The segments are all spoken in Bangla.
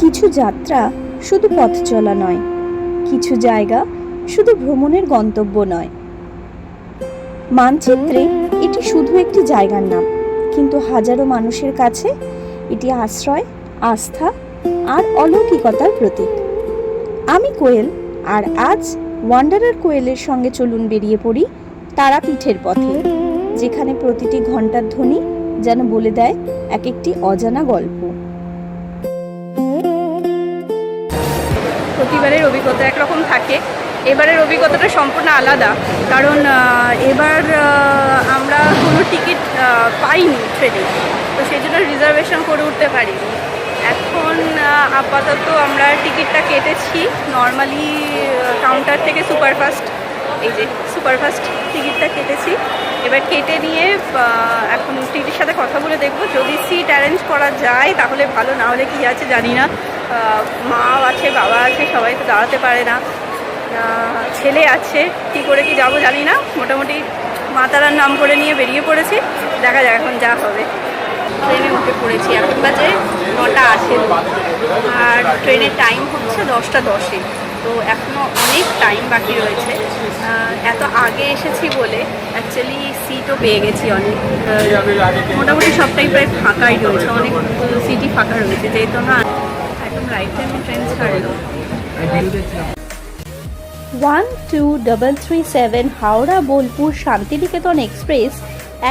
কিছু যাত্রা শুধু পথ চলা নয়, কিছু জায়গা শুধু ভ্রমণের গন্তব্য নয়। মানচিত্রে এটি শুধু একটি জায়গার নাম, কিন্তু হাজারো মানুষের কাছে এটি আশ্রয়, আস্থা আর অলৌকিকতার প্রতীক। আমি কোয়েল, আর আজ ওয়ান্ডারার কোয়েলের সঙ্গে চলুন বেরিয়ে পড়ি তারাপীঠের পথে, যেখানে প্রতিটি ঘণ্টার ধ্বনি যেন বলে দেয় এক একটি অজানা গল্প। প্রতিবারের অভিজ্ঞতা একরকম থাকে, এবারের অভিজ্ঞতাটা সম্পূর্ণ আলাদা। কারণ এবার আমরা কোনো টিকিট পাইনি ট্রেনে, তো সেই জন্য রিজার্ভেশন করে উঠতে পারিনি। এখন আপাতত আমরা টিকিটটা কেটেছি নর্মালি কাউন্টার থেকে সুপারফাস্ট, এই যে সুপারফাস্ট টিকিটটা কেটেছি। এবার কেটে নিয়ে এখন টিটির সাথে কথা বলে দেখব, যদি সিট অ্যারেঞ্জ করা যায় তাহলে ভালো, না হলে কী আছে জানি না। মা আছে, বাবা আছে, সবাই তো দাঁড়াতে পারে না, ছেলে আছে, কী করে কি যাবো জানি না। মোটামুটি মা তারার নাম করে নিয়ে বেরিয়ে পড়েছি, দেখা যাক এখন যা হবে। ট্রেনে উঠে পড়েছি, এখন বাজে 9:08, আর ট্রেনের টাইম হচ্ছে 10:10। তো এখনও অনেক টাইম বাকি রয়েছে। এত আগে এসেছি বলে অ্যাকচুয়ালি সিটও পেয়ে গেছি অনেক, মোটামুটি সবটাই প্রায় ফাঁকাই রয়েছে, অনেক সিটই ফাঁকা রয়েছে, যেহেতু না একদম রাইট টাইমে ট্রেন ছাড়লো। 12337 হাওড়া বোলপুর শান্তিনিকেতন এক্সপ্রেস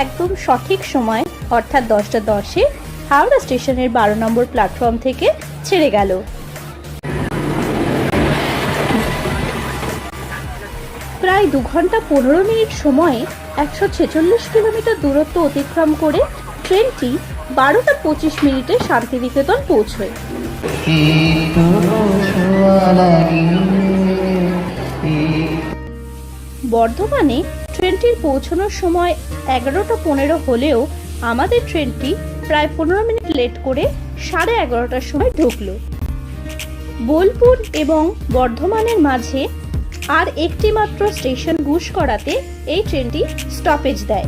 একদম সঠিক সময় অর্থাৎ 10:10 হাওড়া স্টেশনের 12 নম্বর প্ল্যাটফর্ম থেকে ছেড়ে গেল। প্রায় 2 ঘন্টা 15 মিনিট সময়ে 146 কিলোমিটার দূরত্ব অতিক্রম করে ট্রেনটি 12:25 শান্তিনিকেতন পৌঁছয়। বর্ধমানে ট্রেনটির পৌঁছানোর সময় 11:15 হলেও আমাদের ট্রেনটি প্রায় 15 মিনিট লেট করে 11:30টার সময় ঢুকল। বোলপুর এবং বর্ধমানের মাঝে আর একটি মাত্র স্টেশন গুসকরাতে এই ট্রেনটি স্টপেজ দেয়।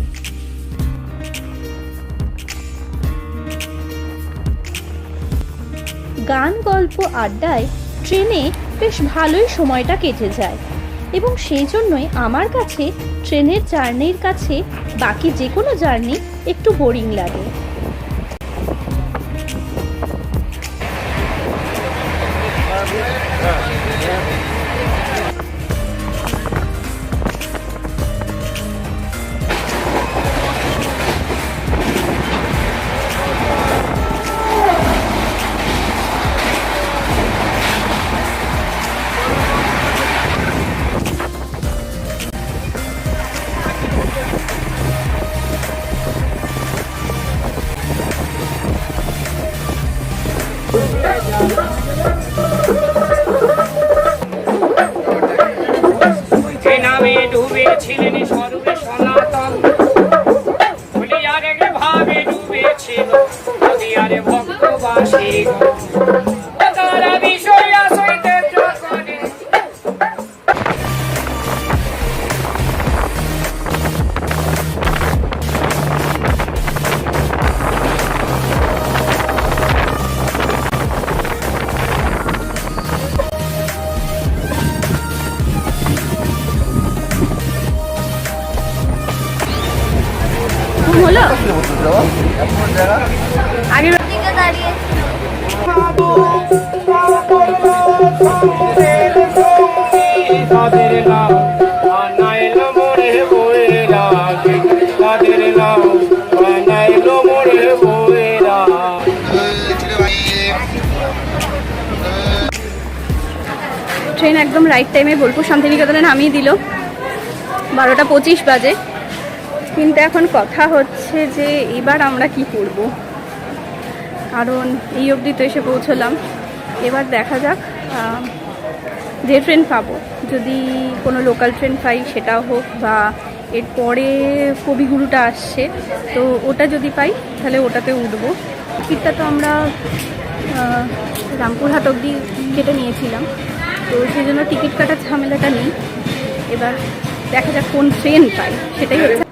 গান, গল্প, আড্ডায় ট্রেনে বেশ ভালোই সময়টা কেটে যায়, এবং সেই জন্যই আমার কাছে ট্রেনের জার্নির কাছে বাকি যে কোনো জার্নি একটু বোরিং লাগে। ডুবেছিলেন স্বরূপে সনাতন, বলিয়ার ভাবে ডুবেছিল নদিয়ার ভক্তবাসী। তারা বিষয় আসইতে যখন হলো আগের দিকে দাঁড়িয়ে তাদের নাম আনাইল মোরে বইরা, তাদের নাম আনাইল মোরে বইরা। ট্রেন একদম রাইট টাইমে বোলপুর শান্তিনিকেতনে নামিয়ে দিল, 12:25 বাজে। কিন্তু এখন কথা হচ্ছে যে এবার আমরা কি করব, কারণ এই অবধি তো এসে পৌঁছলাম। এবার দেখা যাক যে ট্রেন পাবো, যদি কোনো লোকাল ট্রেন পাই সেটাও হোক, বা এরপরে কবিগুরুটা আসছে তো ওটা যদি পাই তাহলে ওটাতে উঠবো। টিকিটটা তো আমরা রামপুরহাট অবধি কেটে নিয়েছিলাম, তো সেই জন্য টিকিট কাটার ঝামেলাটা নেই। এবার দেখা যাক কোন ট্রেন পাই, সেটাই হচ্ছে।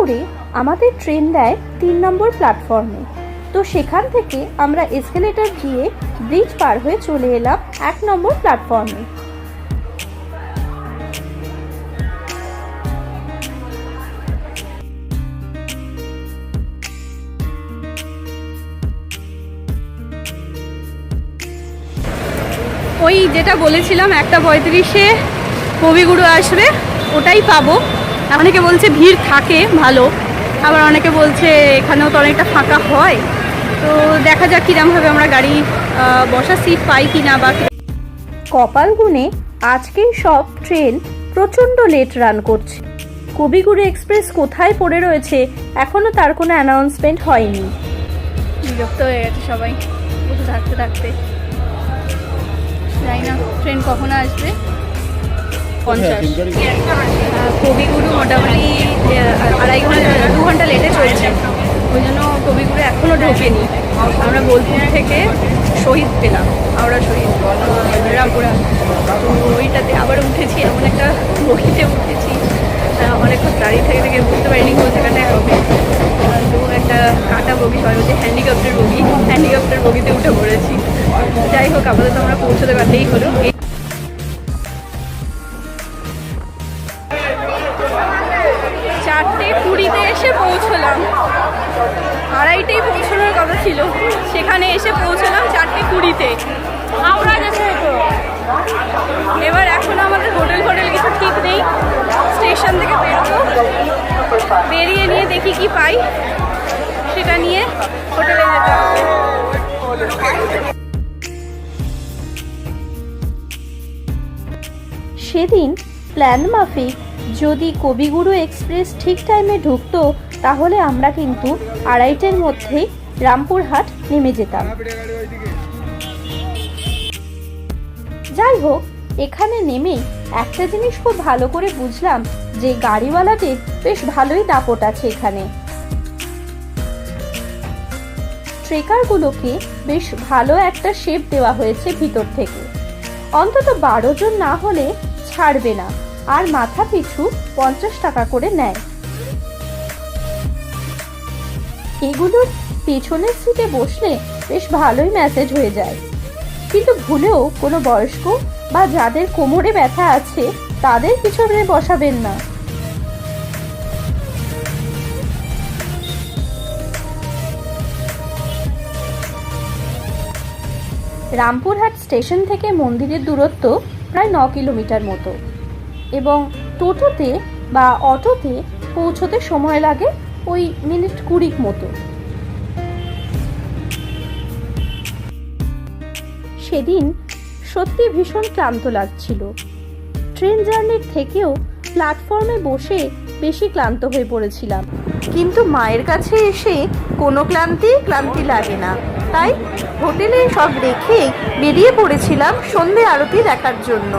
করে আমাদের ট্রেন দেয় 3 নম্বর প্ল্যাটফর্মে। তো সেখান থেকে আমরা এসকেলেটর দিয়ে ব্রিজ পার হয়ে চলে এলাম 1 নম্বর প্ল্যাটফর্মে। ওই যেটা বলেছিলাম 1:35-এ কবিগুরু আসবে, ওটাই পাবো। অনেকে বলছে ভিড় থাকে ভালো, আবার অনেকে বলছে এখানেও তো অনেকটা ফাঁকা হয়। তো দেখা যাক কিরমভাবে আমরা গাড়ি বসার সিট পাই কি না। বা কপাল গুনে আজকেই সব ট্রেন প্রচণ্ড লেট রান করছে। কবিগুরু এক্সপ্রেস কোথায় পড়ে রয়েছে এখনও তার কোনো অ্যানাউন্সমেন্ট হয়নি। বিরক্ত হয়ে গেছে সবাই বসে থাকতে থাকতে। জানি না ট্রেন কখন আসবে। 50 কবিগুরু মোটামুটি 2 ঘন্টা লেটে চলছে, ওই জন্য কবিগুরু এখনও ঢোকেনি। আমরা বোলপুর থেকে শহীদ পেলাম, হাওড়া শহীদ রামপুরহাট, তো ওইটাতে আবার উঠেছি, এমন একটা বগিতে উঠেছি অনেকক্ষণ দাঁড়িয়ে থেকে থেকে বুঝতে পারিনি কোন জায়গাটায় হবে। তো একটা কাটা বগি হয়, ওই যে হ্যান্ডিক্যাপ্টের বগিতে উঠে পড়েছি। যাই হোক, আপাতত আমরা পৌঁছতে পারলেই হলো। 4:20-তে এসে পৌঁছলাম। 2:30-তেই পৌঁছানোর কথা ছিল, সেখানে এসে পৌঁছলাম 4:20-তে। হাওড়া গেছে তো। এবার এখন আমাদের হোটেল কিছু ঠিক নেই, স্টেশন থেকে বেরোবো, বেরিয়ে নিয়ে দেখি কি পাই, সেটা নিয়ে হোটেলে যেতে হবে। সেদিন প্ল্যান মাফিক যদি কবিগুরু এক্সপ্রেস ঠিক টাইমে ঢুকতো তাহলে আমরা কিন্তু 2:30-এর মধ্যেই রামপুরহাট নেমে যেতাম। যাই হোক, এখানে নেমে একটা জিনিস খুব ভালো করে বুঝলাম যে গাড়িওয়ালাদের বেশ ভালোই দাপট আছে এখানে। ট্রেকারগুলোকে বেশ ভালো একটা শেপ দেওয়া হয়েছে ভিতর থেকে। অন্তত 12 জন না হলে ছাড়বে না, আর মাথা পিছু 50 টাকা করে নেয়। এগুলোর পেছনের সিটে বসলে বেশ ভালোই ম্যাসেজ হয়ে যায়, কিন্তু ভুলেও কোনো বয়স্ক বা যাদের কোমরে ব্যথা আছে তাদের পিছনে বসাবেন না। রামপুরহাট স্টেশন থেকে মন্দিরের দূরত্ব প্রায় 9 কিলোমিটার মতো, এবং টোটোতে বা অটোতে পৌঁছতে সময় লাগে ওই মিনিট 20 মতো। সেদিন সত্যি ভীষণ ক্লান্ত লাগছিল। ট্রেন জার্নির থেকেও প্ল্যাটফর্মে বসে বেশি ক্লান্ত হয়ে পড়েছিলাম, কিন্তু মায়ের কাছে এসে কোনো ক্লান্তি লাগে না। তাই হোটেলে সব রেখে বেরিয়ে পড়েছিলাম সন্ধে আরতি দেখার জন্য।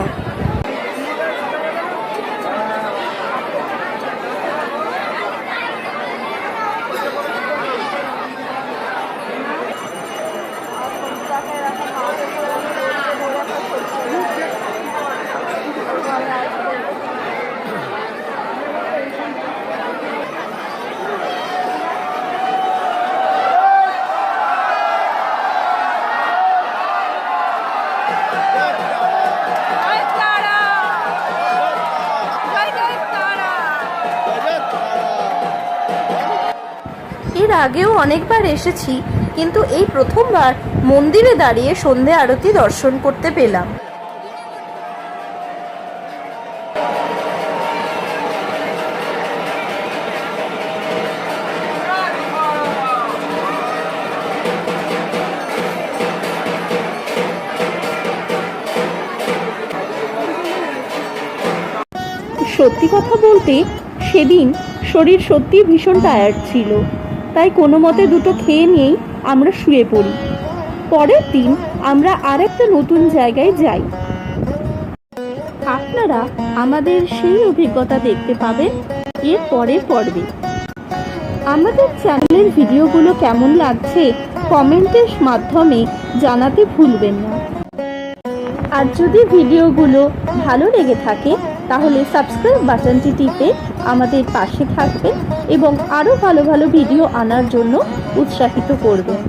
এর আগেও অনেকবার এসেছি, কিন্তু এই প্রথমবার মন্দিরে দাঁড়িয়ে সন্ধে আরতি দর্শন করতে পেলাম। সত্যি কথা বলতে সেদিন শরীর সত্যি ভীষণ টায়ার্ড ছিল, তাই কোনো মতে দুটো খেয়ে নিয়েই আমরা শুয়ে পড়ি। পরের দিন আমরা আরেকটা নতুন জায়গায় যাই। আপনারা আমাদের সেই অভিজ্ঞতা দেখতে পাবেন এর পরের পর্বে। আমাদের চ্যানেলের ভিডিওগুলো কেমন লাগছে কমেন্টের মাধ্যমে জানাতে ভুলবেন না। আর যদি ভিডিওগুলো ভালো লেগে থাকে তাহলে সাবস্ক্রাইব বাটনটি টিপে আমাদের পাশে থাকবেন এবং আরও ভালো ভালো ভিডিও আনার জন্য উৎসাহিত করবেন।